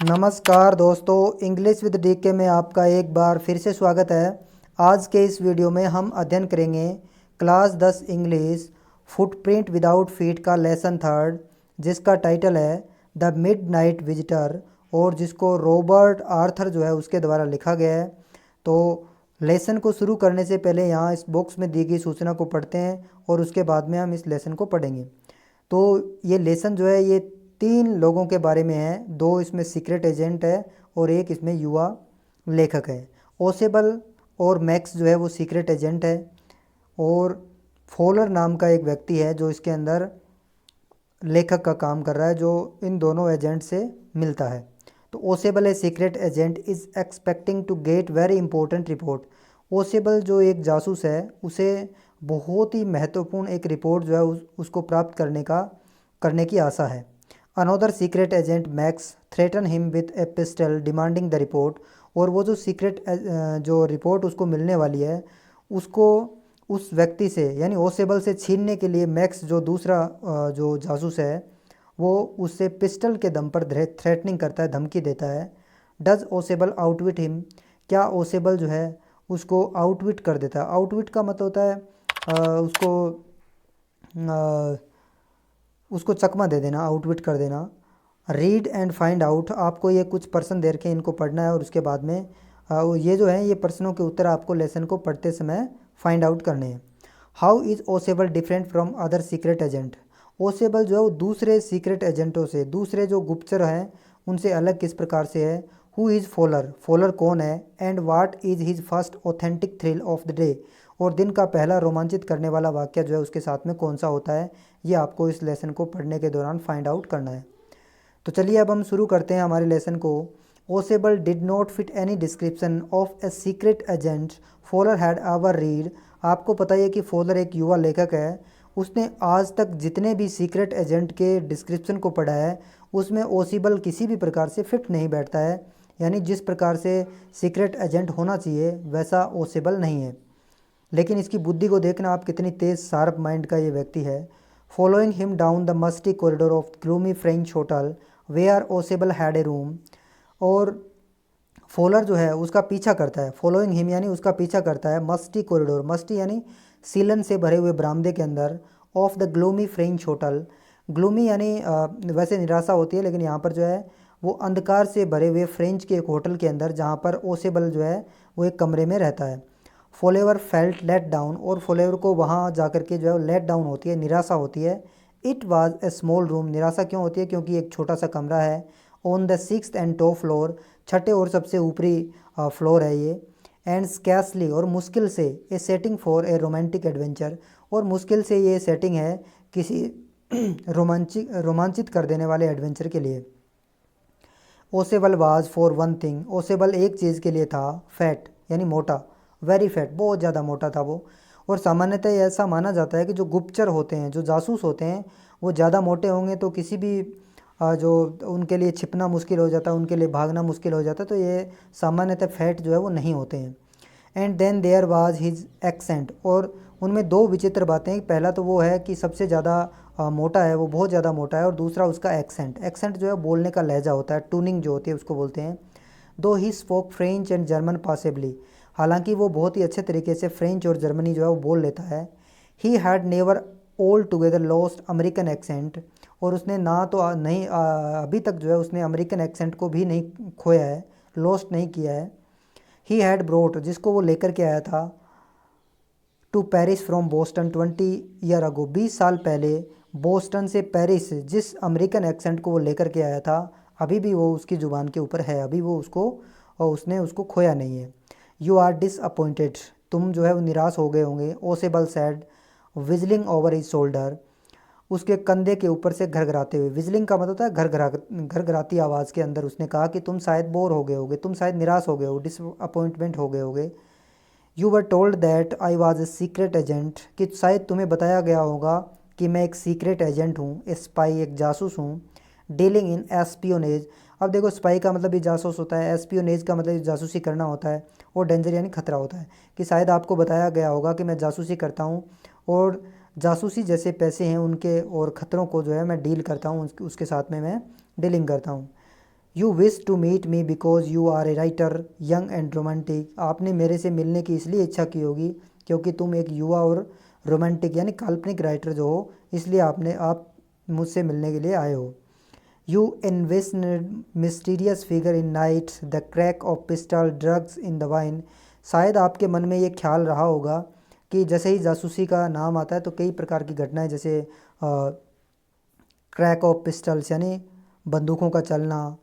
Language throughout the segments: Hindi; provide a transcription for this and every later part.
नमस्कार दोस्तों, इंग्लिश विद डीके में आपका एक बार फिर से स्वागत है। आज के इस वीडियो में हम अध्ययन करेंगे class 10 English footprint without feet का लेसन थर्ड, जिसका टाइटल है द मिडनाइट विजिटर और जिसको रॉबर्ट आर्थर जो है उसके द्वारा लिखा गया है। तो लेसन को शुरू करने से पहले यहाँ इस बॉक्स में दी गई सूचना को पढ़ते हैं और उसके बाद में हम इस लेसन को पढ़ेंगे। तो ये लेसन जो है ये 3 लोगों के बारे में है। 2 इसमें सीक्रेट एजेंट है और एक इसमें युवा लेखक है। ओसेबल और मैक्स जो है वो सीक्रेट एजेंट है और फॉलर नाम का एक व्यक्ति है जो इसके अंदर लेखक का काम कर रहा है, जो इन दोनों एजेंट से मिलता है। तो Ausable a secret agent is expecting to get very important report. Ausable जो एक जासूस है उसे बहुत ही महत्वपूर्ण एक रिपोर्ट जो है उसको प्राप्त करने की आशा है। Another secret agent max threaten him with A pistol demanding the report. और वो जो सीक्रेट जो रिपोर्ट उसको मिलने वाली है उसको उस व्यक्ति से यानी ओसेबल से छीनने के लिए मैक्स जो दूसरा जो जासूस है वो उससे पिस्टल के दम पर थ्रेटनिंग करता है, धमकी देता है। Does Ausable outwit him. क्या ओसेबल जो है उसको आउटविट कर देता है। आउटविट का मतलब होता है उसको चकमा दे देना, आउटविट कर देना। Read and find out. आपको ये कुछ प्रश्न दे के इनको पढ़ना है और उसके बाद में ये जो है ये प्रश्नों के उत्तर आपको लेसन को पढ़ते समय फाइंड आउट करने हैं। How is Ausable different from other secret agent. Ausable जो है वो दूसरे सीक्रेट एजेंटों से, दूसरे जो गुप्तचर हैं उनसे अलग किस प्रकार से है। Who is faller. फॉलर कौन है। And what is his first authentic thrill of the day. और दिन का पहला रोमांचित करने वाला वाक्य जो है उसके साथ में कौन सा होता है, ये आपको इस लेसन को पढ़ने के दौरान फाइंड आउट करना है। तो चलिए अब हम शुरू करते हैं हमारे लेसन को। Ausable did not fit any description of a secret agent Fowler had ever read. आपको पता है कि फॉलर एक युवा लेखक है। उसने आज तक जितने भी सीक्रेट एजेंट के डिस्क्रिप्शन को पढ़ा है उसमें ओसेबल किसी भी प्रकार से फिट नहीं बैठता है, यानी जिस प्रकार से सीक्रेट एजेंट होना चाहिए वैसा ओसेबल नहीं है। लेकिन इसकी बुद्धि को देखना आप, कितनी तेज़ शार्प माइंड का ये व्यक्ति है। Following him down the musty corridor of gloomy French hotel where Ausable had a room. और फॉलर जो है उसका पीछा करता है। फॉलोइंग हिम यानी उसका पीछा करता है मस्टी कॉरिडोर, मस्टी यानी सीलन से भरे हुए बरामदे के अंदर, of the gloomy French hotel. Gloomy यानी वैसे निराशा होती है, लेकिन यहाँ पर जो है वो अंधकार से भरे हुए फ्रेंच के एक होटल के अंदर जहाँ पर ओसेबल जो है वो एक कमरे में रहता है। Follower felt let down. और फॉलोवर को वहाँ जाकर के जो है लेट डाउन होती है, निराशा होती है। It was a small room. निराशा क्यों होती है, क्योंकि एक छोटा सा कमरा है। On the 6th and top floor, छठे और सबसे ऊपरी फ्लोर है ये। एंड स्कैसली और मुश्किल से, a setting for a romantic adventure. और मुश्किल से ये सेटिंग है किसी रोमांचित कर देने वाले एडवेंचर के लिए। ओसेबल वाज फॉर वन थिंग। ओसेबल एक चीज़ के लिए था, फैट यानी मोटा, वेरी फैट, बहुत ज़्यादा मोटा था वो। और सामान्यतः ऐसा माना जाता है कि जो गुप्तचर होते हैं, जो जासूस होते हैं, वो ज़्यादा मोटे होंगे तो किसी भी जो उनके लिए छिपना मुश्किल हो जाता है, उनके लिए भागना मुश्किल हो जाता है। तो ये सामान्यतः फैट जो है वो नहीं होते हैं। And then there was his accent. और उनमें 2 विचित्र बातें। पहला तो वो है कि सबसे ज़्यादा मोटा है, वो बहुत ज़्यादा मोटा है। और दूसरा उसका एक्सेंट। एक्सेंट जो है बोलने का लहजा होता है, टूनिंग जो होती है उसको बोलते हैं। दो he spoke French and German possibly. हालांकि वो बहुत ही अच्छे तरीके से फ्रेंच और जर्मनी जो है वो बोल लेता है। He had never all together lost American accent. और उसने ना तो नहीं अभी तक जो है उसने अमेरिकन एक्सेंट को भी नहीं खोया है, लॉस्ट नहीं किया है। ही हैड ब्रोट, जिसको वो लेकर के आया था, to Paris from Boston 20 year ago, 20 साल पहले बोस्टन से पेरिस, जिस अमेरिकन एक्सेंट को वो लेकर के आया था अभी भी वो उसकी ज़ुबान के ऊपर है, अभी वो उसको और उसने उसको खोया नहीं है। यू आर डिसअपॉइंटेड, तुम जो है वो निराश हो गए होंगे। Ausable said whistling over his shoulder, उसके कंधे के ऊपर से घरघराते हुए। विजलिंग का मतलब होता है घरघराती आवाज़ के अंदर उसने कहा कि तुम शायद बोर हो गए होगे, तुम शायद निराश हो गए हो, डिसअपॉइंटमेंट हो गए होगे। You were told that I was a secret agent, कि शायद तुम्हें बताया गया होगा कि मैं एक सीक्रेट एजेंट हूँ, ए स्पाई, एक जासूस हूँ। Dealing in espionage. अब देखो स्पाई का मतलब भी जासूस होता है, एस्पियोनेज का मतलब जासूसी करना होता है, और डेंजर यानी खतरा होता है। कि शायद आपको बताया गया होगा कि मैं जासूसी करता हूँ और जासूसी जैसे पैसे हैं उनके और ख़तरों को जो है मैं डील करता हूँ, उसके साथ में मैं डीलिंग करता हूँ। You wish to meet me because you are a writer young and romantic, आपने मेरे से मिलने की इसलिए इच्छा की होगी क्योंकि तुम एक युवा और रोमांटिक यानी काल्पनिक राइटर जो हो, इसलिए आप मुझसे मिलने के लिए आए हो। You invested mysterious figure in night, the crack of pistol, drugs in the wine, शायद आपके मन में ये ख्याल रहा होगा कि जैसे ही जासूसी का नाम आता है तो कई प्रकार की घटनाएं, जैसे क्रैक ऑफ पिस्टल्स यानी बंदूकों का चलना,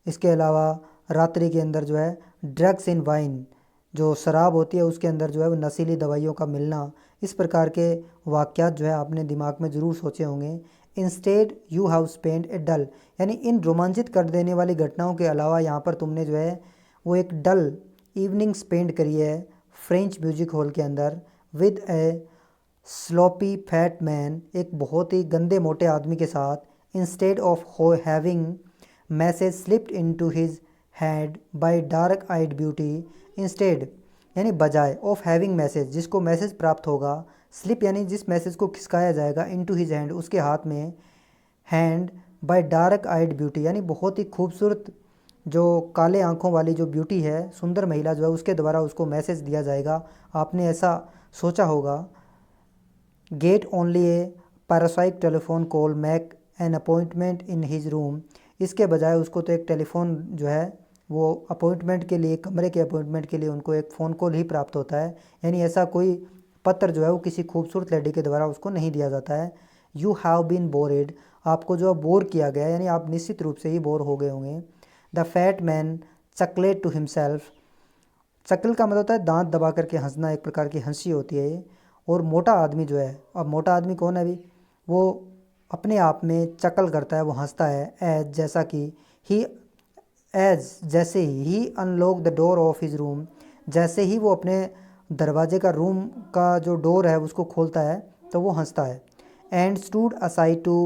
इसके अलावा रात्रि के अंदर जो है ड्रग्स इन वाइन, जो शराब होती है उसके अंदर जो है वो नशीली दवाइयों का मिलना, इस प्रकार के वाक़यात जो है आपने दिमाग में ज़रूर सोचे होंगे। इंस्टेड यू हैव स्पेंड ए डल, यानी इन रोमांचित कर देने वाली घटनाओं के अलावा यहाँ पर तुमने जो है वो एक डल इवनिंग स्पेंड करी है फ्रेंच म्यूजिक हॉल के अंदर with a sloppy fat man, एक बहुत ही गंदे मोटे आदमी के साथ। Instead of having message slipped into his hand by dark eyed beauty, instead यानी बजाय ऑफ हैविंग मैसेज, जिसको मैसेज प्राप्त होगा, स्लिप यानी जिस मैसेज को खिसकाया जाएगा, इनटू हिज हैंड उसके हाथ में, hand by dark eyed beauty यानी बहुत ही खूबसूरत जो काले आंखों वाली जो ब्यूटी है, सुंदर महिला जो है, उसके द्वारा उसको मैसेज दिया जाएगा। आपने ऐसा सोचा होगा। Get only a prosaic telephone call make an appointment in his room, इसके बजाय उसको तो एक टेलीफोन जो है वो अपॉइंटमेंट के लिए, कमरे के अपॉइंटमेंट के लिए उनको एक फ़ोन कॉल ही प्राप्त होता है, यानी ऐसा कोई पत्र जो है वो किसी खूबसूरत लेडी के द्वारा उसको नहीं दिया जाता है। यू हैव बीन बोरेड, आपको जो बोर किया गया, यानी आप निश्चित रूप से ही बोर हो गए होंगे। The fat man chuckled to himself, chuckle का मतलब होता है दांत दबा करके हंसना, एक प्रकार की हंसी होती है ये। और मोटा आदमी जो है, अब मोटा आदमी कौन है अभी, वो अपने आप में चकल करता है, वो हंसता है, एज जैसा कि, ही एज जैसे ही unlock the door of his room, जैसे ही वो अपने दरवाजे का, रूम का जो डोर है उसको खोलता है तो वो हंसता है। And stood aside to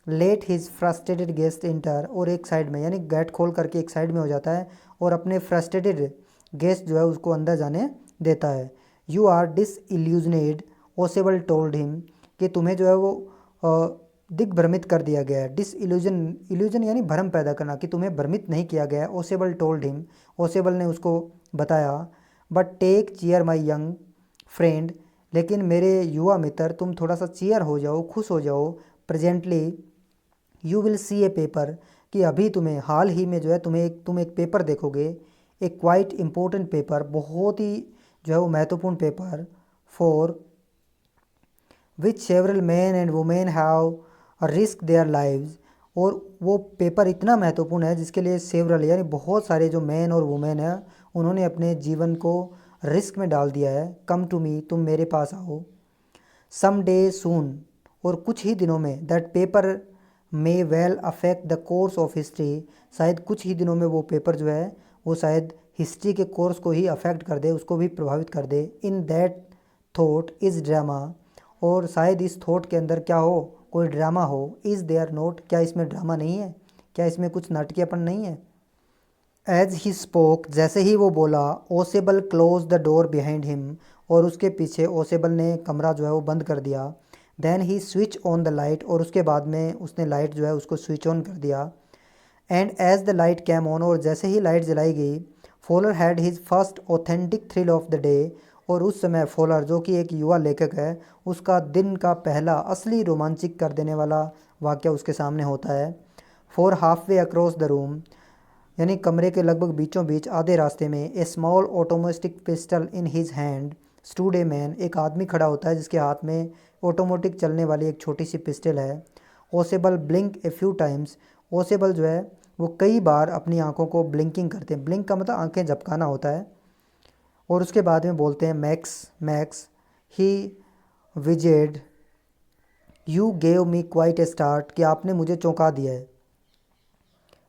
let his frustrated guest enter, और एक साइड में यानी गेट खोल करके एक साइड में हो जाता है और अपने फ्रस्ट्रेटेड गेस्ट जो है उसको अंदर जाने देता है। यू आर डिसइल्यूजनेड ओसेबल टोल्ड हिम, कि तुम्हें जो है वो दिग्भ्रमित कर दिया गया है। डिसइल्यूजन, इल्यूजन यानी भ्रम पैदा करना, कि तुम्हें भ्रमित नहीं किया गया है। ओसेबल टोल्ड हिम, ओसेबल ने उसको बताया। But take cheer my young friend, लेकिन मेरे युवा मित्र तुम थोड़ा सा चीयर हो जाओ, खुश हो जाओ। Presently you will see A paper, कि अभी तुम्हें हाल ही में जो है तुम एक पेपर देखोगे, एक क्वाइट इम्पोर्टेंट पेपर, बहुत ही जो है वो महत्वपूर्ण paper, for which several man and women have risk their lives, और वो पेपर इतना महत्वपूर्ण है जिसके लिए सेवरल यानी बहुत सारे जो मैन और वुमेन हैं उन्होंने अपने जीवन को रिस्क में डाल दिया है। कम टू मी, तुम मेरे पास आओ। सम डे सून, और कुछ ही दिनों में, that paper may well affect the course of history, शायद कुछ ही दिनों में वो पेपर जो है वो शायद हिस्ट्री के कोर्स को ही अफेक्ट कर दे, उसको भी प्रभावित कर दे। In that thought is drama, और शायद इस थॉट के अंदर क्या हो, कोई ड्रामा हो। इज़ देयर नोट, क्या इसमें ड्रामा नहीं है, क्या इसमें कुछ नाटकीयपन नहीं है। एज ही स्पोक, जैसे ही वो बोला, Ausable close the door behind him, और उसके पीछे ओसेबल ने कमरा जो है वो बंद कर दिया। Then he switch on the light, और उसके बाद में उसने लाइट जो है उसको स्विच ऑन कर दिया। And as the light came on, और जैसे ही लाइट जलाई गई, Fowler had his first authentic thrill of the day, और उस समय फॉलर जो कि एक युवा लेखक है, उसका दिन का पहला असली रोमांचिक कर देने वाला वाक्य उसके सामने होता है। For half way across the room, यानी कमरे के लगभग बीचों बीच आधे रास्ते में, a small automatic pistol in his hand stood a man, एक आदमी खड़ा होता है जिसके हाथ में ऑटोमेटिक चलने वाली एक छोटी सी पिस्टल है। ओसेबल ब्लिंक ए फ्यू टाइम्स, ओसेबल जो है वो कई बार अपनी आंखों को ब्लिंकिंग करते हैं, ब्लिंक का मतलब आंखें झपकाना होता है। और उसके बाद में बोलते हैं Max, Max he wheezed you gave me quite a start, कि आपने मुझे चौंका दिया है।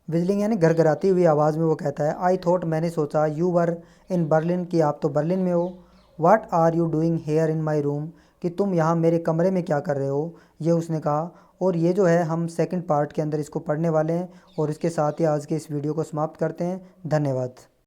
विजलिंग यानी घरघराती हुई आवाज़ में वो कहता है, आई थॉट, मैंने सोचा, यू वर इन बर्लिन, कि आप तो बर्लिन में हो। What are you doing here in my room, कि तुम यहाँ मेरे कमरे में क्या कर रहे हो, ये उसने कहा। और ये जो है हम सेकंड पार्ट के अंदर इसको पढ़ने वाले हैं, और इसके साथ ही आज के इस वीडियो को समाप्त करते हैं। धन्यवाद।